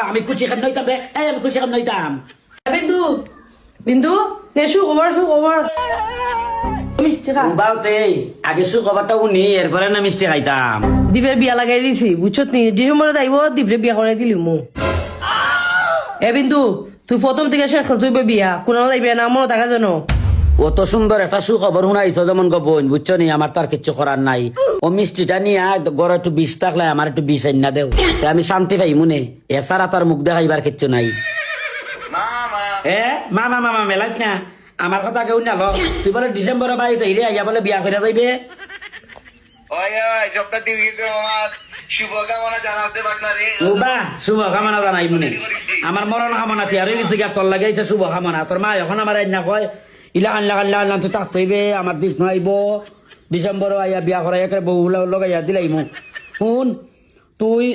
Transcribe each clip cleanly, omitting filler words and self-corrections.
আমি খুশি খান নইতাম রে, এই আমি খুশি খান নইতাম। বিন্দু বিন্দু নে শু খবর মিষ্টি খা। বালতে আগে সুখবরটা উনি এরপরে না মিষ্টি খাইতাম। দীপের বিয়া লাগাই দিছি বুঝছত নি, ডিসেম্বরে যাইব দীপের বিয়া করে দিলি মু। এ বিন্দু তুই প্রথম থেকে শেষ কর তুই বিয়া কোনো যাইবে না মনে থাকা জানো। অত সুন্দর একটা সুখবর শুনাইছো যেমন বোন, বুঝছো নি, আমার তো আর কিচ্ছু করার নাই। ও মিষ্টিটা নিয়ে গড় একটু বিষ থাকলে আমার একটু বিষ আইনা দেও, তে আমি শান্তি পাই মনে। এছাড়া তার মুখ দেখাইবার কিচ্ছু নাই। মামা মামা মেলাইস না, আমার কথা কেউ না। তুই বলে ডিসেম্বরের বাড়িতে হিরে আইয়া বলে বিয়া করে যাইবে। শুভকামনা জানাতে পারলারে। ও বা শুভ কামনা জানাই মনে। আমার মরণ কামনা কি আর গেছে গা, তোর লাগাইছে শুভ কামনা। তোর মা এখন আমার আইনা কয় ইলা আনলা আনলা আনলা তুই থাকতে হইবে, আমার দিক নাইব ডিসেম্বর আইয়া বিয়া করাই একে বউ লগাইয়া দিলাই মু। শুন তুই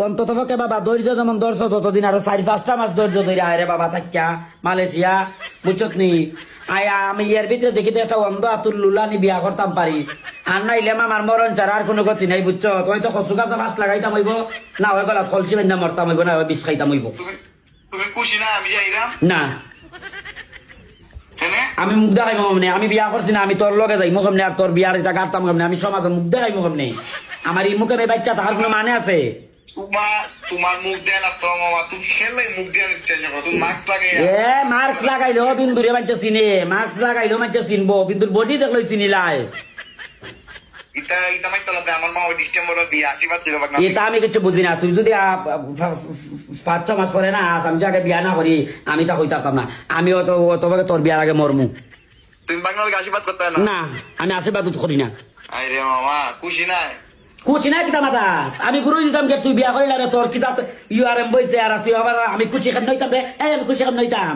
অন্তত পক্ষে বাবা ধৈর্য যেমন ধরছ ততদিন আরো 4-5টা মাস ধৈর্য ধরে আয় রে বাবা থাকিয়া মালয়েশিয়া, বুঝছত নি। আয়া আমি এর ভিতরে দেখিতে একটা অন্ধ আতুর লুলানি বিয়া করতাম পারি। আর নাইলে আমার মরণ ছাড়া আর কোনো গতি নাই, বুঝছো। তুই তো কচু গাছ মাছ লাগাইতাম হইব না, হয় গলা কলসি বান্ধা মরতাম হইব না, বিষ খাইতাম হইব। তুমি খুশি না আমি যাইলাম? না হ্যাঁ আমি মুখ দেখাইব কেমনে? আমি বিয়া করছি না, আমি তোর লগে যাই মুখ কেমনে? আর তোর বিয়ার এটা কাটতাম কেমনে? আমি সমাজে মুখ দেখাইব কেমনে? আমার এই মুখে বাচ্চা তাহার কোনো মানে আছে? তোমার মুখ দেয় না তো মামা, তুমি খেলে মুখ দিয়ে চেঞ্জ করো, তুমি মাস্ক লাগাই। এ মার্কস লাগাইলো বিন্দুরে বাচ্চা চিনে, মার্কস লাগাইলো বাচ্চা চিনবো, বিন্দুর বডি দেখলো চিনিলাই। ইতা ইতা মাইতে লাগবে আমার মা ওই ডিসেম্বরে দিয়ে আশীর্বাদ দিল না। এটা আমি কিছু বুঝি না। তুই যদি 5-6 মাস পরে না আমি যাকে বিয়া না করি, আমি তা হইতাম না। আমি অত তোর বিয়ার আগে মরমু। তুমি বাংলাকে আশীর্বাদ করতে না? না আমি আশীর্বাদ করি না। আরে মামা খুশি নাই? খুশি না কিতা মাতাস? আমি গুরু দিতাম কে তুই বিয়া করিলা রে, তোর কিতা ইউ আর এম বইছে আর তুই আবার আমি খুশি খান নইতাম রে, এই আমি খুশি খান নইতাম।